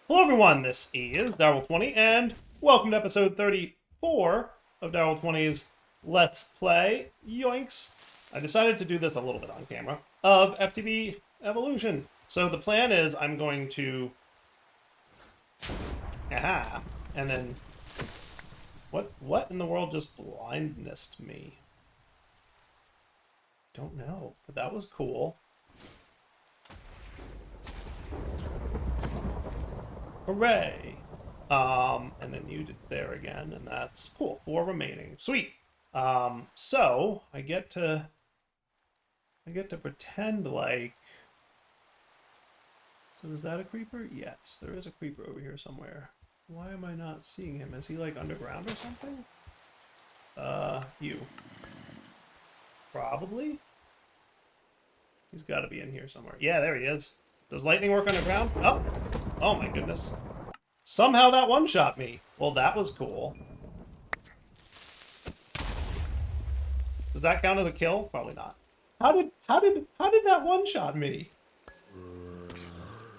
Hello everyone, this is Darryl20, and welcome to episode 34 of Darryl20's Let's Play, yoinks. I decided to do this a little bit on camera, of FTB Evolution. So the plan is I'm going to... Aha! And then... What in the world just blindnessed me? Don't know, but that was cool. Hooray! And then you did there again, and that's cool. 4 remaining. Sweet. So I get to pretend like. So is that a creeper? Yes, there is a creeper over here somewhere. Why am I not seeing him? Is he like underground or something? You. Probably. He's got to be in here somewhere. Yeah, there he is. Does lightning work underground? Oh, oh my goodness. Somehow that one-shot me. Well, that was cool. Does that count as a kill? Probably not. How did that one-shot me?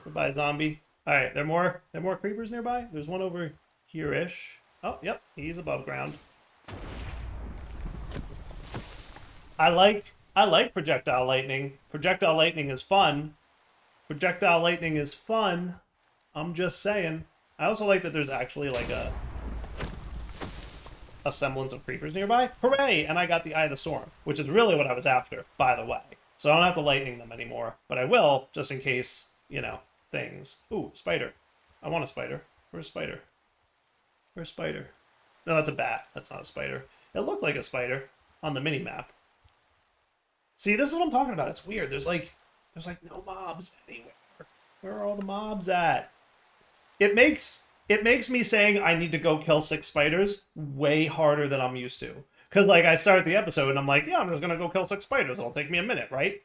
Goodbye, zombie. All right, there are more creepers nearby. There's one over here-ish. Oh, yep, he's above ground. I like projectile lightning. Projectile lightning is fun. Projectile lightning is fun. I'm just saying. I also like that there's actually like a semblance of creepers nearby. Hooray! And I got the Eye of the Storm, which is really what I was after, by the way. So I don't have to lightning them anymore, but I will, just in case, you know, things. Ooh, spider. I want a spider. Where's spider? Where's spider? No, that's a bat. That's not a spider. It looked like a spider on the mini-map. See, this is what I'm talking about. It's weird. There's like no mobs anywhere. Where are all the mobs at? It makes me saying I need to go kill 6 spiders way harder than I'm used to. Because, like, I start the episode and I'm like, yeah, I'm just going to go kill 6 spiders. It'll take me a minute, right?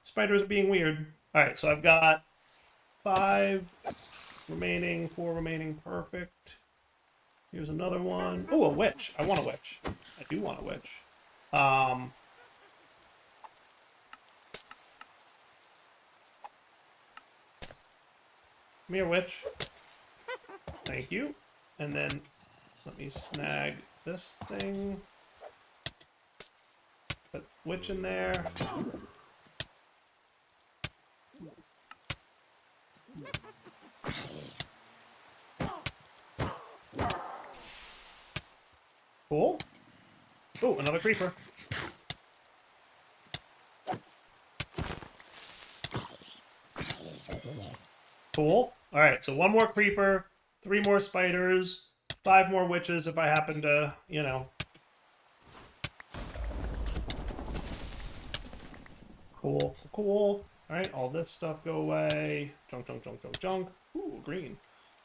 Spiders are being weird. Alright, so I've got 5 remaining, 4 remaining. Perfect. Here's another one. Oh, a witch. I want a witch. I do want a witch. Come here, witch. Thank you. And then let me snag this thing. Put witch in there. Cool. Oh, another creeper. Cool. Alright, so 1 more creeper, 3 more spiders, 5 more witches if I happen to, you know. Cool, cool. Alright, all this stuff go away. Junk, junk, junk, junk, junk. Ooh, green.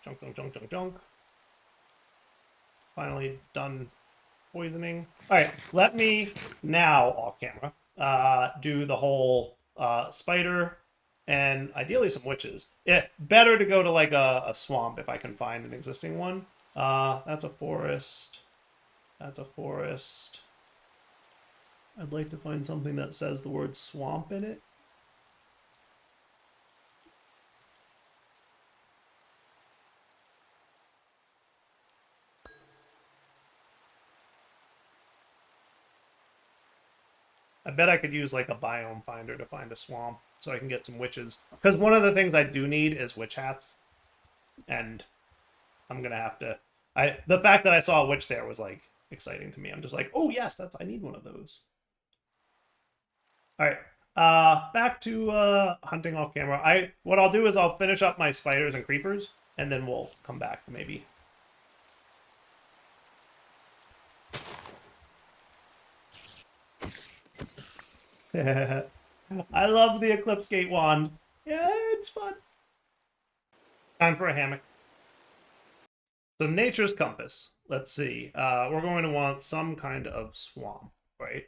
Junk, junk, junk, junk, junk. Finally done poisoning. Alright, let me now, off camera, do the whole spider and ideally some witches. Yeah, better to go to like a swamp if I can find an existing one. That's a forest. That's a forest. I'd like to find something that says the word swamp in it. I bet I could use like a biome finder to find a swamp so I can get some witches. Because one of the things I do need is witch hats. And I'm gonna have to... the fact that I saw a witch there was like exciting to me. I'm just like, oh yes, I need one of those. Alright. Back to hunting off camera. What I'll do is I'll finish up my spiders and creepers, and then we'll come back maybe. I love the Eclipse Gate wand. Yeah, it's fun. Time for a hammock. So nature's compass. Let's see. We're going to want some kind of swamp, right?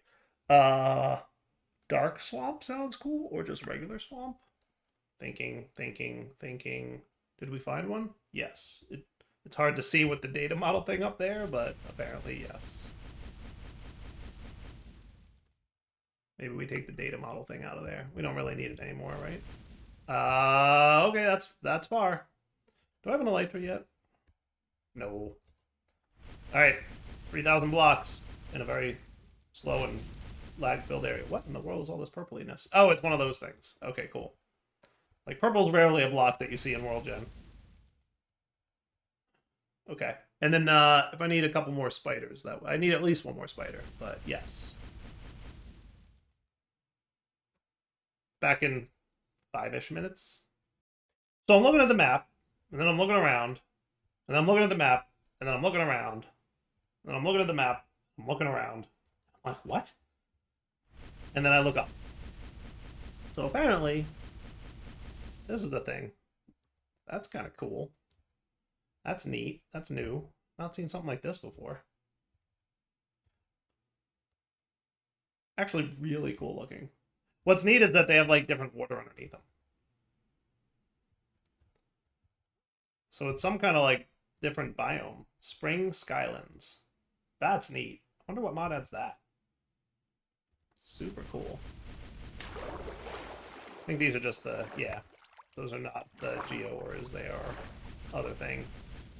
Dark swamp sounds cool, or just regular swamp? Thinking. Did we find one? Yes. It's hard to see with the data model thing up there, but apparently yes. Maybe we take the data model thing out of there. We don't really need it anymore, right? Oh, okay, that's far. Do I have an elytra yet? No. Alright. 3,000 blocks in a very slow and lag-filled area. What in the world is all this purpliness? Oh, it's one of those things. Okay, cool. Like, purple's rarely a block that you see in World Gen. Okay. And then if I need a couple more spiders, I need at least one more spider, but yes. Back in 5-ish minutes. So I'm looking at the map, and then I'm looking around, and then I'm looking at the map, and then I'm looking around, and then I'm looking at the map, I'm looking around. I'm like, what? And then I look up. So apparently, this is the thing. That's kind of cool. That's neat. That's new. Not seen something like this before. Actually, really cool looking. What's neat is that they have like different water underneath them. So it's some kind of like different biome. Spring Skylands. That's neat. I wonder what mod adds that. Super cool. I think these are just the, yeah, those are not the Geoors, they are other thing.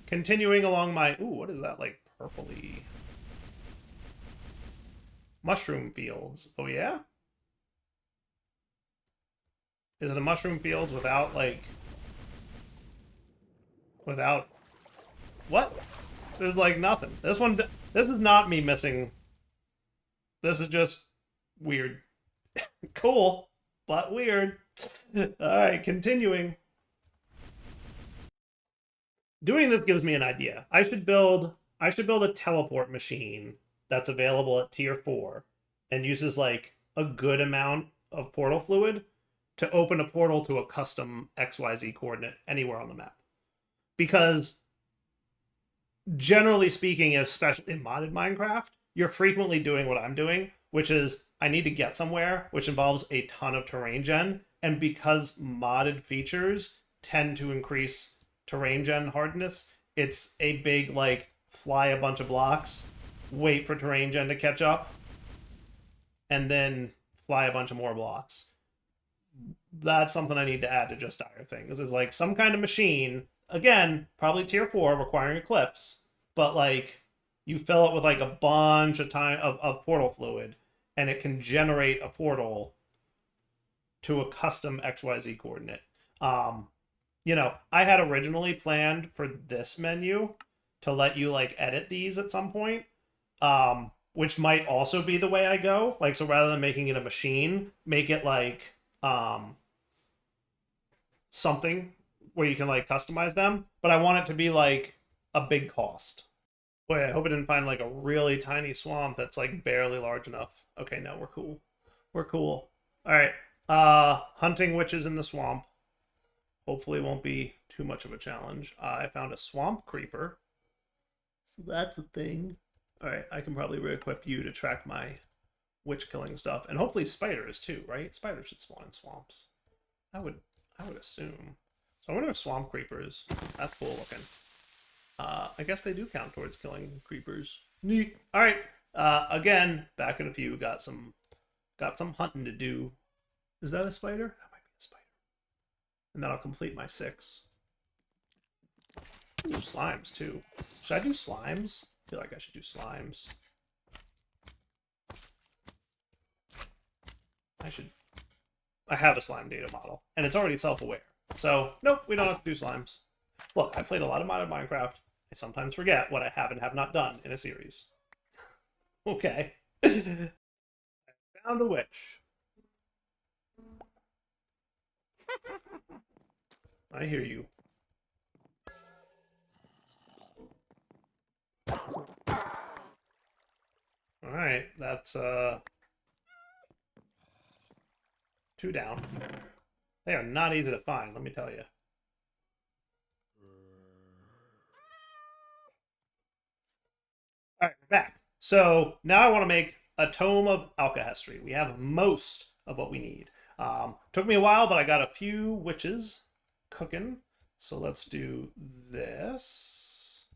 Continuing along my, ooh, what is that, like purpley? Mushroom fields. Oh yeah? Is it a mushroom fields without, like, without, what? There's like nothing. This is not me missing. This is just weird. Cool, but weird. Alright, continuing. Doing this gives me an idea. I should build a teleport machine that's available at tier 4 and uses like a good amount of portal fluid to open a portal to a custom XYZ coordinate anywhere on the map. Because generally speaking, especially in modded Minecraft, you're frequently doing what I'm doing, which is I need to get somewhere, which involves a ton of terrain gen. And because modded features tend to increase terrain gen hardness, it's a big, like, fly a bunch of blocks, wait for terrain gen to catch up, and then fly a bunch of more blocks. That's something I need to add to Just Dire things, is like some kind of machine, again, probably tier 4, requiring Eclipse, but like you fill it with like a bunch of portal fluid, and it can generate a portal to a custom XYZ coordinate. You know, I had originally planned for this menu to let you like edit these at some point, which might also be the way I go. Like, so rather than making it a machine, make it like something where you can like customize them. But I want it to be like a big cost. Boy, I hope I didn't find like a really tiny swamp that's like barely large enough. Okay, no, we're cool. We're cool. All right. Hunting witches in the swamp. Hopefully it won't be too much of a challenge. I found a swamp creeper. So that's a thing. Alright, I can probably re-equip you to track my witch killing stuff. And hopefully spiders too, right? Spiders should spawn in swamps. I would assume. So I wonder if swamp creepers. That's cool looking. I guess they do count towards killing creepers. Neat. Alright. Again, back in a few, got some hunting to do. Is that a spider? That might be a spider. And then I'll complete my 6. Ooh, slimes too. Should I do slimes? I feel like I should do slimes. I have a slime data model, and it's already self-aware. So, nope, we don't have to do slimes. Look, I played a lot of modded Minecraft. I sometimes forget what I have and have not done in a series. Okay. I found a witch. I hear you. Alright, that's 2 down. They are not easy to find, let me tell you. Alright, we're back. So now I want to make a Tome of Alkahestry. We have most of what we need. Took me a while, but I got a few witches cooking. So let's do this.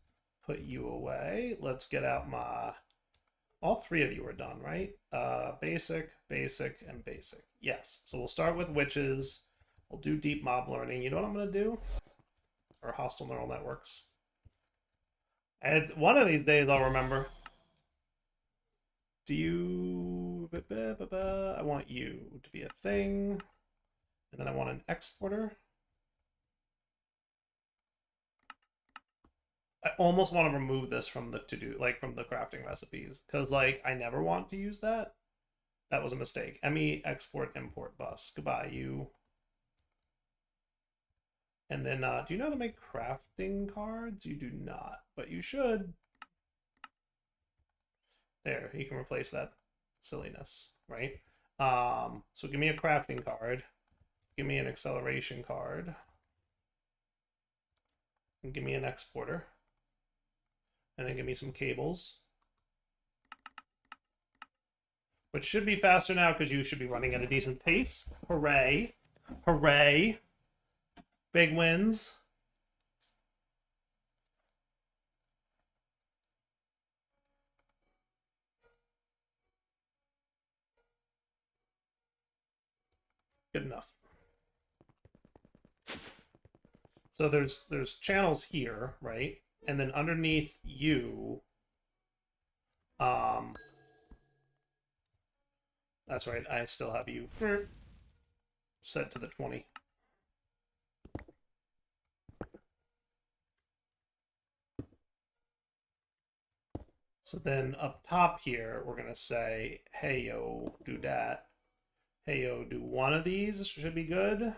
Put you away. Let's get out my... All 3 of you are done, right? Basic, basic, and basic. Yes. So we'll start with witches. We'll do deep mob learning. You know what I'm going to do? Or hostile neural networks. And one of these days I'll remember. Do you... I want you to be a thing. And then I want an exporter. I almost want to remove this from the to-do, like from the crafting recipes. Because, like, I never want to use that. That was a mistake. ME export import bus. Goodbye, you. And then, do you know how to make crafting cards? You do not, but you should. There, you can replace that silliness, right? So give me a crafting card. Give me an acceleration card. And give me an exporter. And then give me some cables. Which should be faster now because you should be running at a decent pace. Hooray. Hooray. Big wins. Good enough. So there's channels here, right? And then underneath you, that's right, I still have you set to the 20. So then up top here, we're gonna say, hey yo, do that. Hey yo, do one of these, should be good.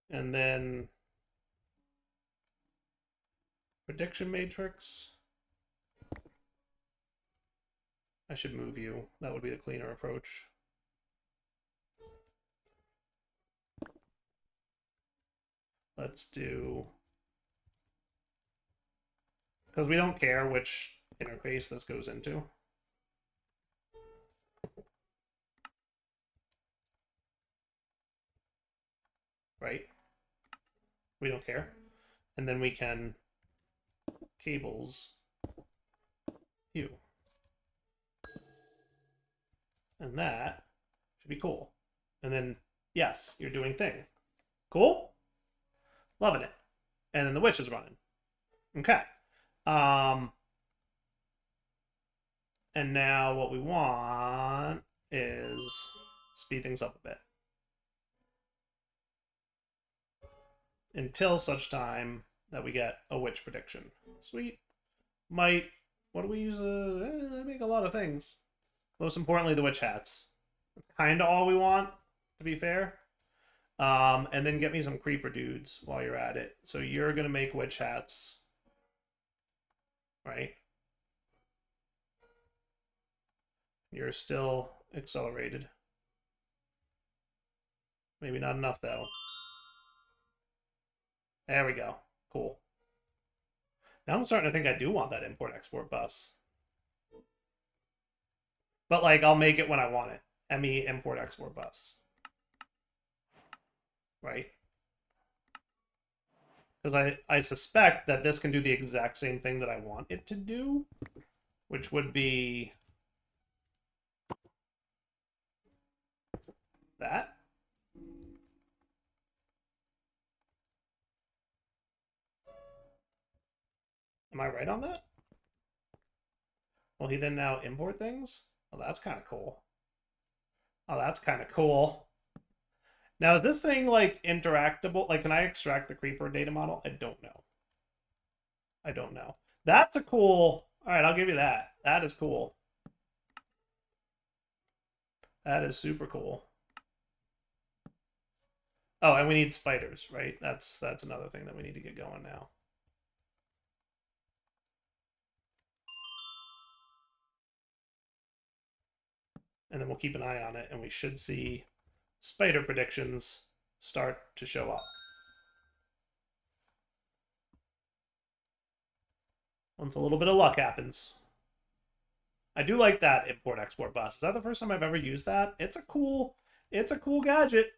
And then prediction matrix. I should move you. That would be the cleaner approach. Let's do... Because we don't care which interface this goes into. Right? We don't care. And then we can cables you. And that should be cool. And then, yes, you're doing thing. Cool? Loving it. And then the witch is running. Okay. And now what we want is speed things up a bit. Until such time that we get a witch prediction. Sweet. Might. What do we use? They make a lot of things. Most importantly, the witch hats. Kind of all we want, to be fair. And then get me some creeper dudes while you're at it. So you're going to make witch hats. Right? You're still accelerated. Maybe not enough, though. There we go. Cool. Now I'm starting to think I do want that import-export bus. But, like, I'll make it when I want it. ME import-export bus. Right? Because I suspect that this can do the exact same thing that I want it to do. Which would be... that. Am I right on that? Will he then now import things? Oh, that's kind of cool. Oh, that's kind of cool. Now, is this thing, like, interactable? Like, can I extract the creeper data model? I don't know. I don't know. That's a cool... All right, I'll give you that. That is cool. That is super cool. Oh, and we need spiders, right? That's another thing that we need to get going now. And then we'll keep an eye on it, and we should see spider predictions start to show up. Once a little bit of luck happens. I do like that import-export bus. Is that the first time I've ever used that? It's a cool gadget.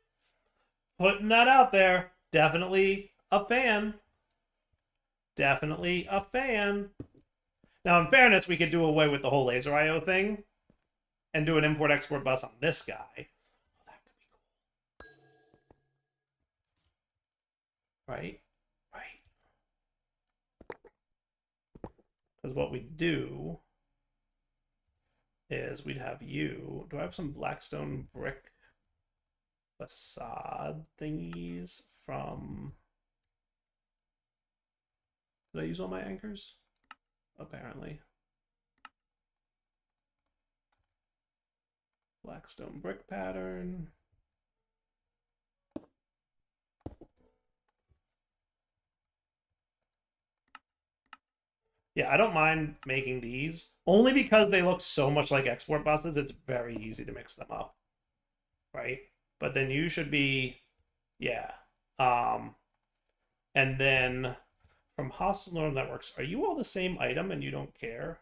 Putting that out there. Definitely a fan. Definitely a fan. Now, in fairness, we could do away with the whole laser IO thing and do an import-export bus on this guy. Oh, that could be cool. Right? Right. Because what we do is we'd have you. Do I have some Blackstone brick facade thingies from... Did I use all my anchors? Apparently. Blackstone brick pattern. Yeah, I don't mind making these. Only because they look so much like export buses, it's very easy to mix them up. Right? But then you should be... Yeah. And then from hostile neural networks, are you all the same item and you don't care?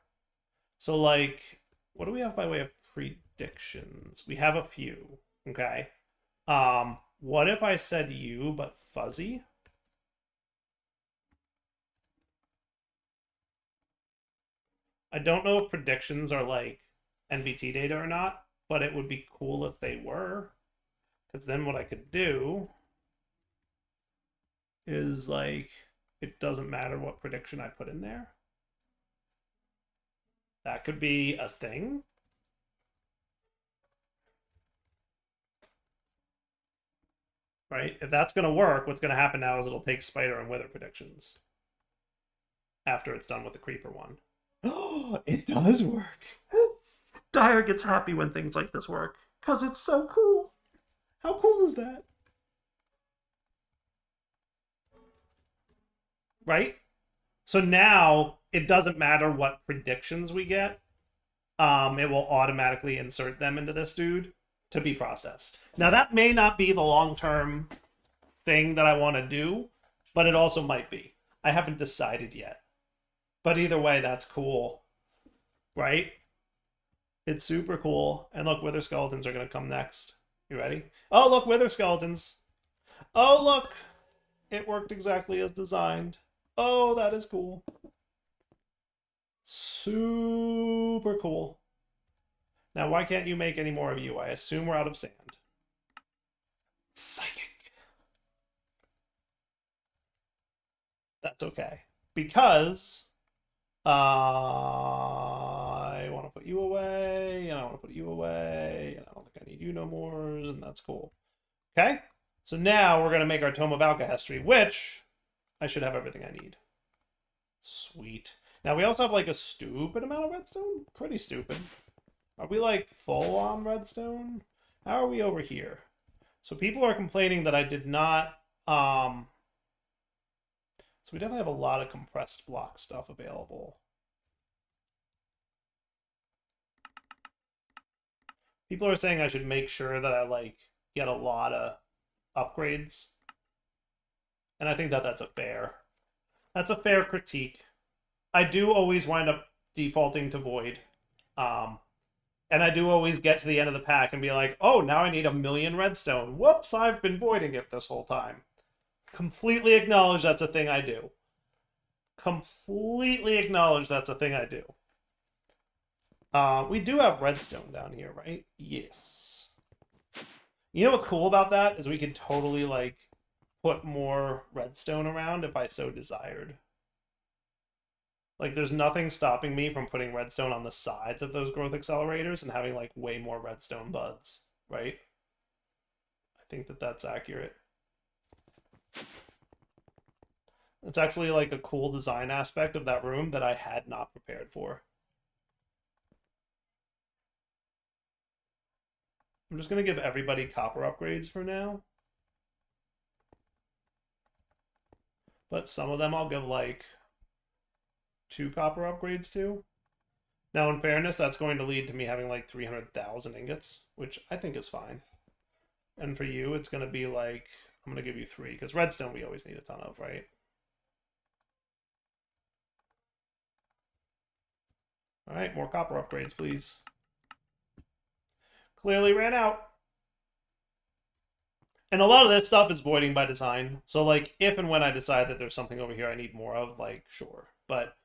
So, like, what do we have by way of predictions? We have a few. Okay. What if I said you, but fuzzy? I don't know if predictions are like NVT data or not, but it would be cool if they were. Because then what I could do is like, it doesn't matter what prediction I put in there. That could be a thing. Right? If that's going to work, what's going to happen now is it'll take spider and wither predictions after it's done with the creeper one. Oh, it does work. Dyer gets happy when things like this work because it's so cool. How cool is that? Right? So now it doesn't matter what predictions we get. It will automatically insert them into this dude to be processed. Now that may not be the long-term thing that I want to do, but it also might be. I haven't decided yet. But either way, that's cool. Right? It's super cool. And look, wither skeletons are going to come next. You ready? Oh, look, wither skeletons. Oh, look. It worked exactly as designed. Oh, that is cool. Super cool. Now, why can't you make any more of you? I assume we're out of sand. Psychic. That's okay. Because I want to put you away, and I want to put you away, and I don't think I need you no more, and that's cool. Okay? So now we're going to make our Tome of Alkahestry, which I should have everything I need. Sweet. Now we also have like a stupid amount of redstone. Pretty stupid. Are we like full on redstone? How are we over here? So people are complaining that I did not... So we definitely have a lot of compressed block stuff available. People are saying I should make sure that I like get a lot of upgrades. And I think that that's a fair critique. I do always wind up defaulting to void. And I do always get to the end of the pack and be like, oh, now I need 1,000,000 redstone. Whoops, I've been voiding it this whole time. Completely acknowledge that's a thing I do. Completely acknowledge that's a thing I do. We do have redstone down here, right? Yes. You know what's cool about that is we could totally, like, put more redstone around if I so desired. Like, there's nothing stopping me from putting redstone on the sides of those growth accelerators and having, like, way more redstone buds, right? I think that that's accurate. It's actually, like, a cool design aspect of that room that I had not prepared for. I'm just going to give everybody copper upgrades for now. But some of them I'll give, like, 2 copper upgrades to. Now, in fairness, that's going to lead to me having, like, 300,000 ingots, which I think is fine. And for you, it's going to be, like, I'm going to give you 3, because redstone we always need a ton of, right? All right, more copper upgrades, please. Clearly ran out. And a lot of that stuff is voiding by design. So, like, if and when I decide that there's something over here I need more of, like, sure. But,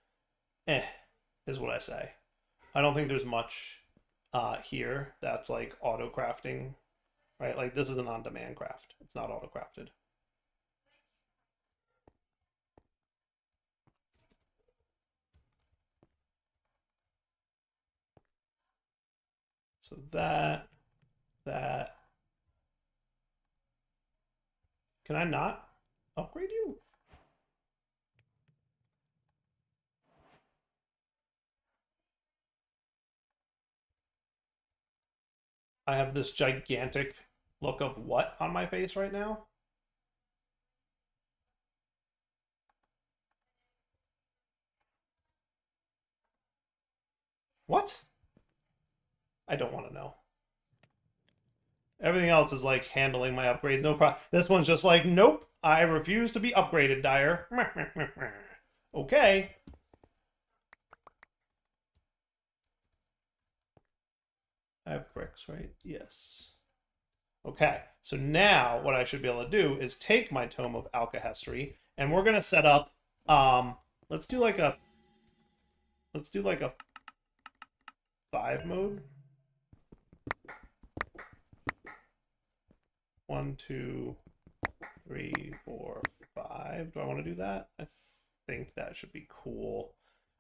is what I say. I don't think there's much here that's, like, auto-crafting, right? Like, this is an on-demand craft. It's not auto-crafted. So that. Can I not upgrade you? I have this gigantic look of what on my face right now? What? I don't want to know. Everything else is like handling my upgrades, no problem. This one's just like, nope, I refuse to be upgraded, Dyer. Okay. I have bricks, right? Yes. Okay, so now what I should be able to do is take my Tome of Alkahestry, and we're gonna set up. Let's do like a 5 mode. 1, 2, 3, 4, 5. Do I want to do that? I think that should be cool.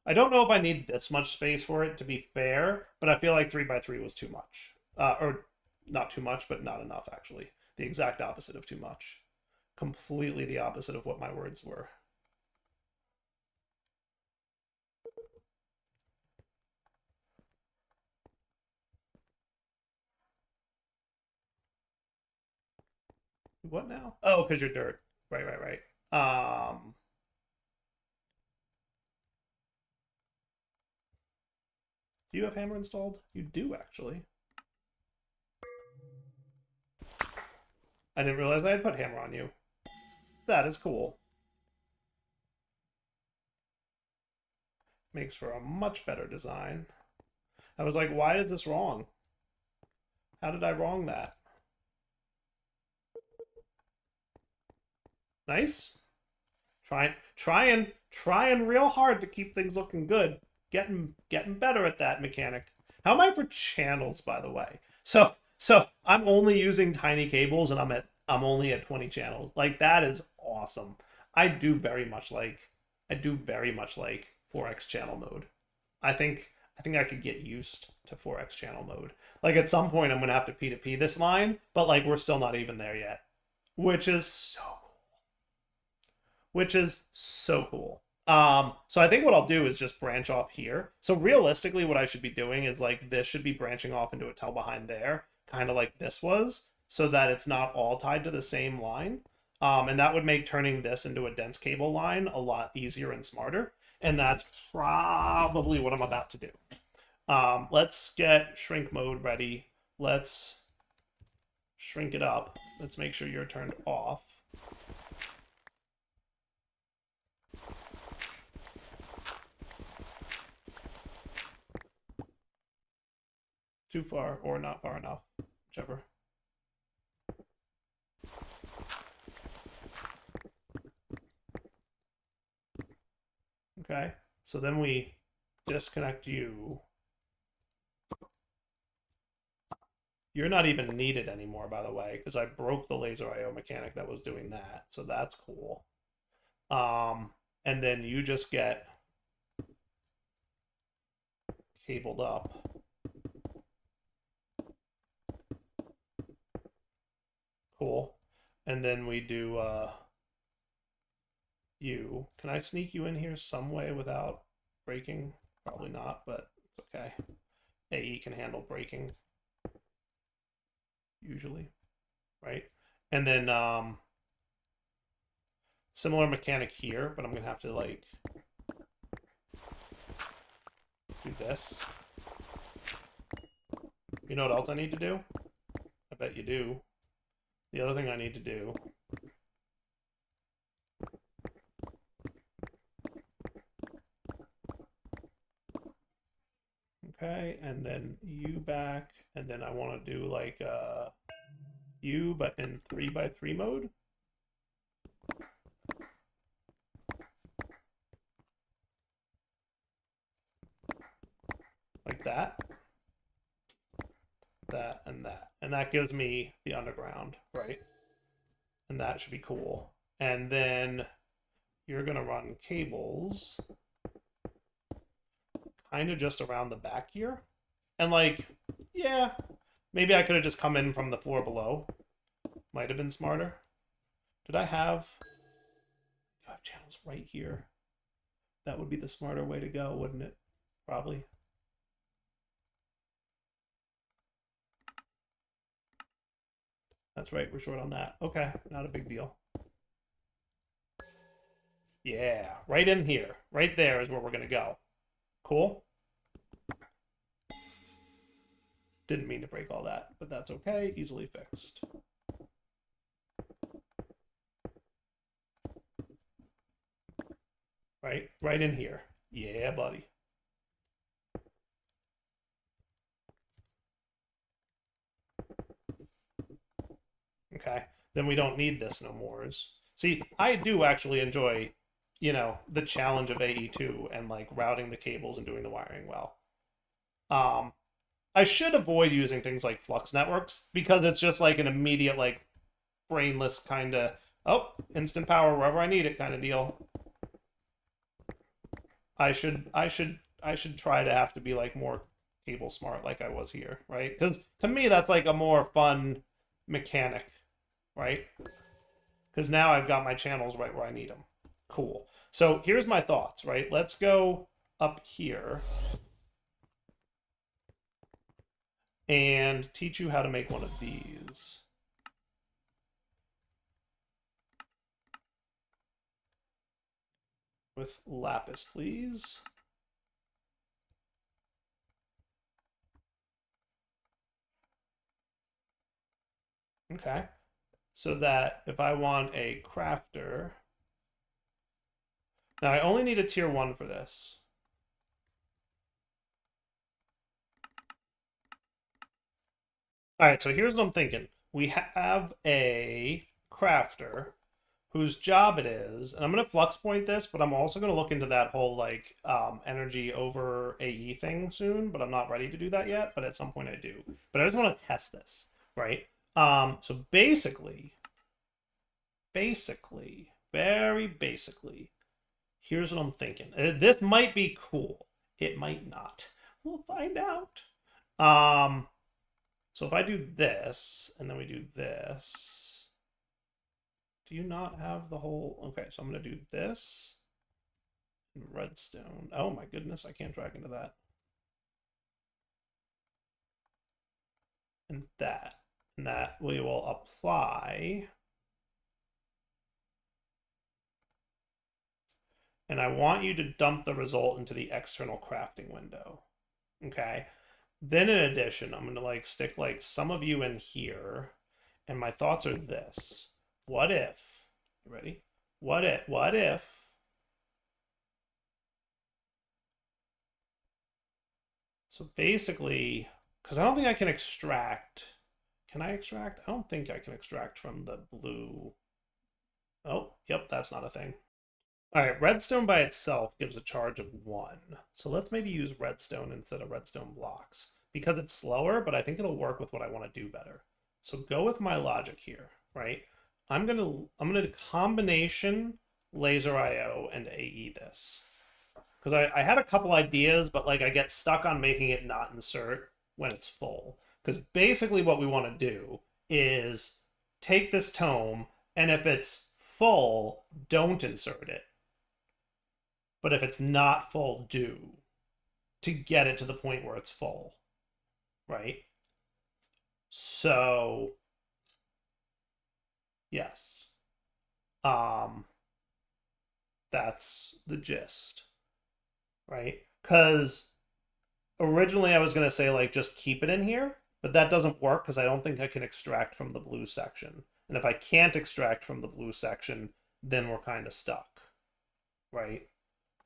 I don't know if I need this much space for it, to be fair, but I feel like 3x3 was too much. Or not too much, but not enough, actually. The exact opposite of too much. Completely the opposite of what my words were. What now? Oh, because you're dirt. Right. Do you have hammer installed? You do, actually. I didn't realize I had put hammer on you. That is cool. Makes for a much better design. I was like, why is this wrong? How did I wrong that? Nice. Trying real hard to keep things looking good. Getting better at that mechanic. How am I for channels, by the way? So I'm only using tiny cables and I'm only at 20 channels. Like, that is awesome. I do very much like 4x channel mode. I think I could get used to 4x channel mode. Like, at some point I'm gonna have to P2P this line, but like we're still not even there yet. Which is so cool. So I think what I'll do is just branch off here. So realistically, what I should be doing is like this should be branching off into a tail behind there, kind of like this was, so that it's not all tied to the same line. And that would make turning this into a dense cable line a lot easier and smarter. And that's probably what I'm about to do. Let's get shrink mode ready. Let's shrink it up. Let's make sure you're turned off. Too far or not far enough, whichever. Okay, so then we disconnect you. You're not even needed anymore, by the way, because I broke the laser IO mechanic that was doing that, so that's cool. And then you just get cabled up. Cool. And then we do you. Can I sneak you in here some way without breaking? Probably not, but it's okay. AE can handle breaking. Usually. Right? And then similar mechanic here, but I'm gonna have to like do this. You know what else I need to do? I bet you do. The other thing I need to do okay, and then you back, and then I want to do like you but in 3x3 mode. Like that. That and that. And that gives me the underground, right? And that should be cool. And then you're gonna run cables kind of just around the back here. And like, yeah, maybe I could have just come in from the floor below. Might have been smarter. Did I have channels right here? That would be the smarter way to go, wouldn't it? Probably. That's right, we're short on that. Okay, not a big deal. Yeah, right in here. Right there is where we're going to go. Cool? Didn't mean to break all that, but that's okay. Easily fixed. Right? Right in here. Yeah, buddy. Okay. Then we don't need this no more. See, I do actually enjoy, you know, the challenge of AE2 and like routing the cables and doing the wiring well. I should avoid using things like flux networks because it's just like an immediate like brainless kind of instant power wherever I need it kind of deal. I should try to have to be like more cable smart like I was here, right? Because to me that's like a more fun mechanic, right? Because now I've got my channels right where I need them. Cool. So here's my thoughts, right? Let's go up here and teach you how to make one of these. With lapis, please. Okay. So that if I want a crafter... Now, I only need a tier 1 for this. All right, so here's what I'm thinking. We have a crafter whose job it is, and I'm going to flux point this, but I'm also going to look into that whole like energy over AE thing soon, but I'm not ready to do that yet, but at some point I do. But I just want to test this, right? So basically, very basically, here's what I'm thinking. This might be cool. It might not. We'll find out. So if I do this, and then we do this, do you not have the whole... Okay, so I'm going to do this. Redstone. Oh my goodness, I can't drag into that. And that. And that we will apply. And I want you to dump the result into the external crafting window. Okay. Then in addition, I'm going to like stick like some of you in here. And my thoughts are this. What if, you ready? What if so basically, because I don't think I can extract. Can I extract? I don't think I can extract from the blue. Oh, yep, that's not a thing. All right, redstone by itself gives a charge of 1. So let's maybe use redstone instead of redstone blocks because it's slower, but I think it'll work with what I want to do better. So go with my logic here, right? I'm gonna combination laser IO and AE this. Because I had a couple ideas, but like I get stuck on making it not insert when it's full. Because basically what we want to do is take this tome, and if it's full, don't insert it. But if it's not full, do. To get it to the point where it's full. Right? So, yes. That's the gist. Right? Because originally I was going to say, like, just keep it in here, but that doesn't work because I don't think I can extract from the blue section. And if I can't extract from the blue section, then we're kind of stuck. Right?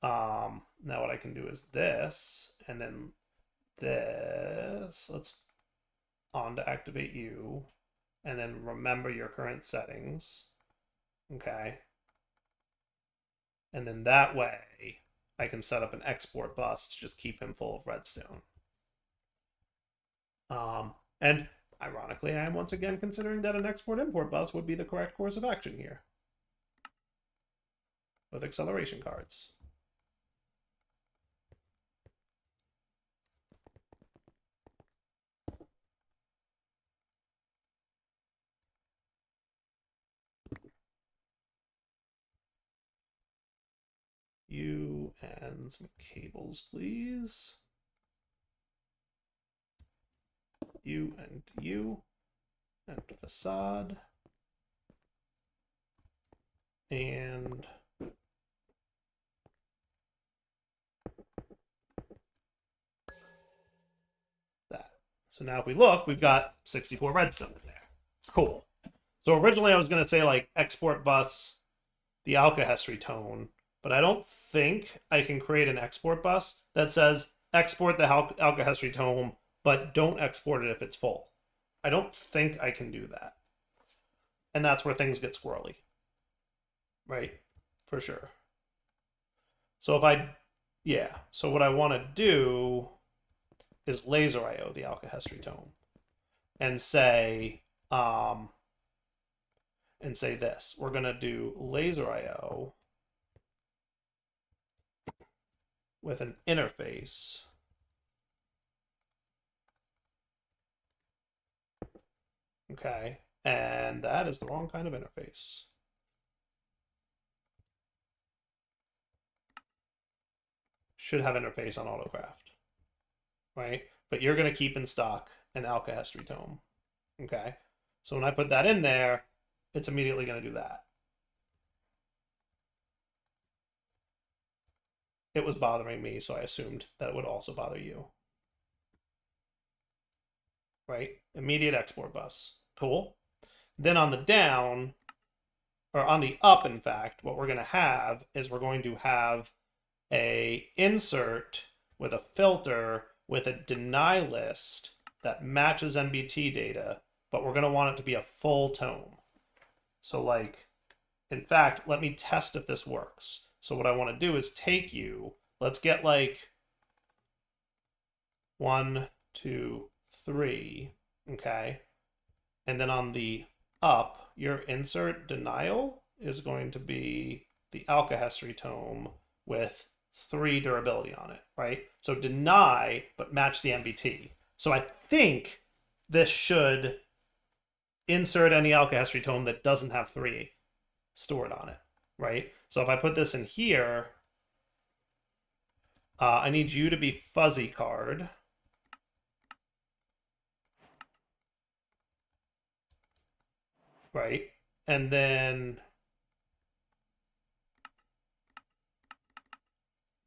Now what I can do is this, and then this. Let's on to activate you, and then remember your current settings. Okay. And then that way, I can set up an export bus to just keep him full of redstone. And ironically, I am once again considering that an export-import bus would be the correct course of action here. With acceleration cards. You and some cables, please. You and facade. And that. So now if we look, we've got 64 redstone in there. Cool. So originally I was going to say like export bus the Alkahestry tone, but I don't think I can create an export bus that says export the Alkahestry tone, but don't export it if it's full. I don't think I can do that. And that's where things get squirrely. Right? For sure. So if I, yeah. So what I want to do is laser IO the Alkahestry tone and say this. We're going to do laser IO with an interface. Okay. And that is the wrong kind of interface. Should have interface on Autocraft. Right? But you're going to keep in stock an Alkahestry tome. Okay? So when I put that in there, it's immediately going to do that. It was bothering me, so I assumed that it would also bother you. Right? Immediate export bus. Cool. Then on the down, or on the up, in fact, what we're going to have is we're going to have a insert with a filter with a deny list that matches MBT data, but we're going to want it to be a full tome. So like, in fact, let me test if this works. So what I want to do is take you, let's get like 1, 2, 3, okay? And then on the up, your insert denial is going to be the Alkahestry tome with 3 durability on it, right? So deny, but match the MBT. So I think this should insert any Alkahestry tome that doesn't have 3 stored on it, right? So if I put this in here, I need you to be fuzzy card. Right? And then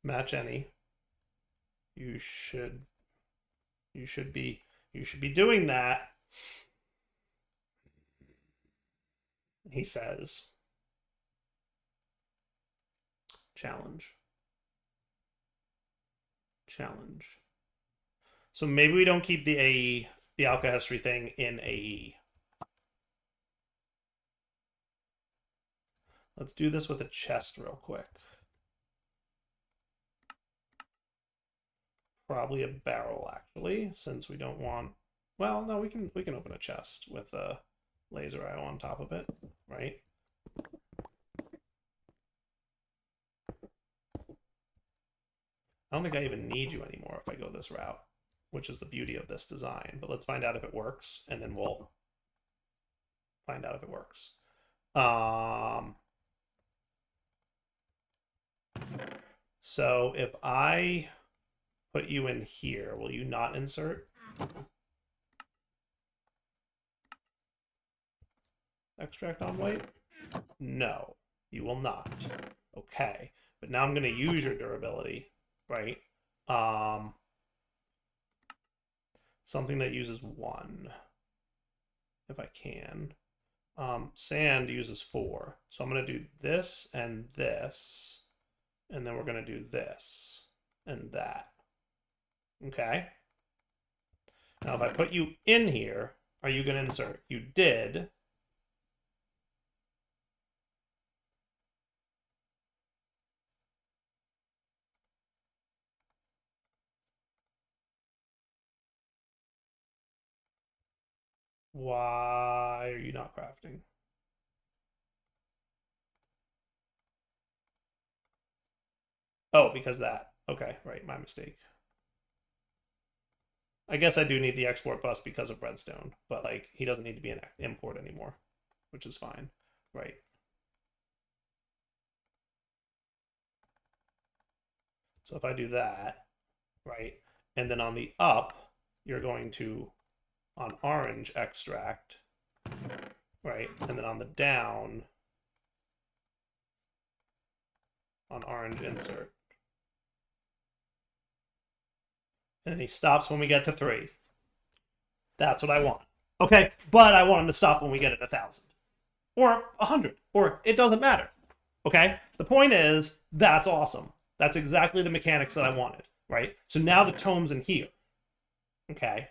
match any. You should be doing that. He says. Challenge. Challenge. So maybe we don't keep the AE, the Alkahestry thing in AE. Let's do this with a chest real quick. Probably a barrel, actually, since we don't want... Well, no, we can open a chest with a laser IO on top of it, right? I don't think I even need you anymore if I go this route, which is the beauty of this design. But let's find out if it works, and then we'll find out if it works. So if I put you in here, will you not insert? Extract on white? No, you will not. Okay, but now I'm going to use your durability, right? Something that uses 1, if I can. Sand uses 4. So I'm going to do this, and then we're going to do this and that. Okay? Now, if I put you in here, are you going to insert? You did. Why are you not crafting? Oh, because that. Okay, right, my mistake. I guess I do need the export bus because of redstone, but like he doesn't need to be an import anymore, which is fine, right? So if I do that, right, and then on the up, you're going to, on orange, extract, right, and then on the down, on orange, insert. And he stops when we get to 3. That's what I want. Okay, but I want him to stop when we get at 1,000. Or 100. Or it doesn't matter. Okay? The point is, that's awesome. That's exactly the mechanics that I wanted, right? So now the tome's in here. Okay?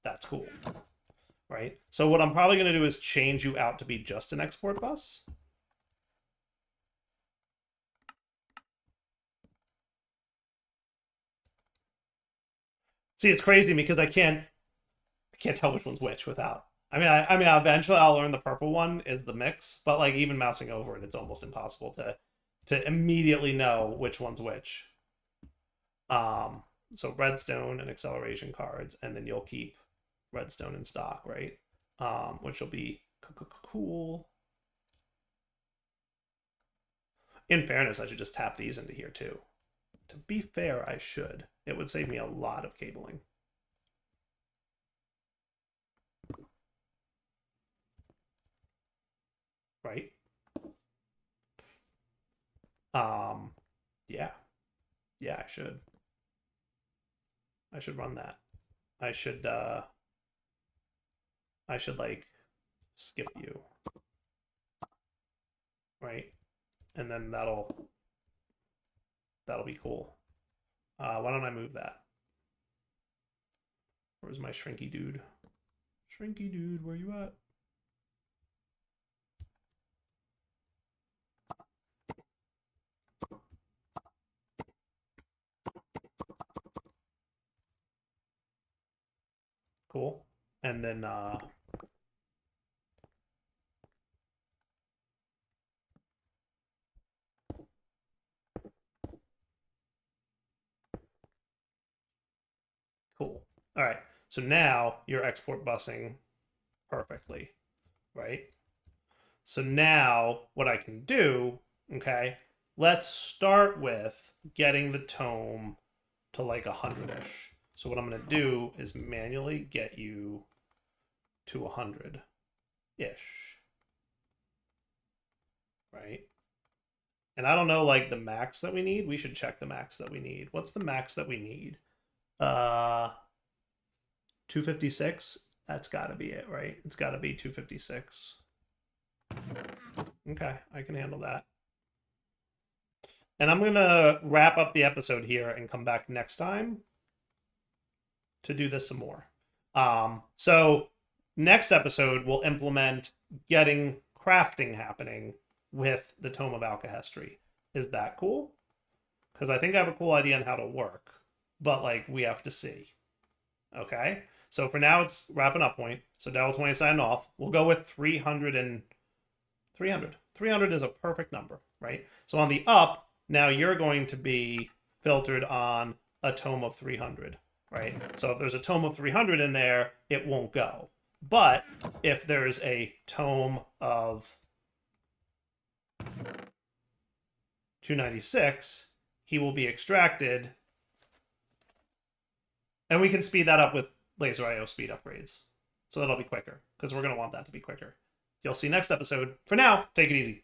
That's cool. Right? So what I'm probably going to do is change you out to be just an export bus. See, it's crazy because I can't tell which one's which without. I mean, eventually I'll learn the purple one is the mix, but like even mousing over it, it's almost impossible to immediately know which one's which. So redstone and acceleration cards, and then you'll keep redstone in stock, right? Which will be cool. In fairness, I should just tap these into here too. To be fair, I should. It would save me a lot of cabling. Right? Yeah. Yeah, I should. I should run that. I should like skip you. Right? And then that'll be cool. Why don't I move that? Where's my shrinky dude? Shrinky dude, where you at? Cool. And then cool. All right. So now you're export busing perfectly, right? So now what I can do, okay, let's start with getting the tome to like 100-ish. So what I'm going to do is manually get you to 100-ish. Right? And I don't know like the max that we need. We should check the max that we need. What's the max that we need? 256. That's got to be it, right? It's got to be 256. Okay, I can handle that. And I'm going to wrap up the episode here and come back next time to do this some more. So next episode, we'll implement getting crafting happening with the Tome of Alkahestry. Is that cool? Because I think I have a cool idea on how to work, but like we have to see. Okay? So for now, it's wrapping up point. So Devil 20 signed off. We'll go with 300 and 300. 300 is a perfect number, right? So on the up, now you're going to be filtered on a tome of 300, right? So if there's a tome of 300 in there, it won't go. But if there's a tome of 296, he will be extracted. And we can speed that up with laser IO speed upgrades. So that'll be quicker, because we're going to want that to be quicker. You'll see next episode. For now, take it easy.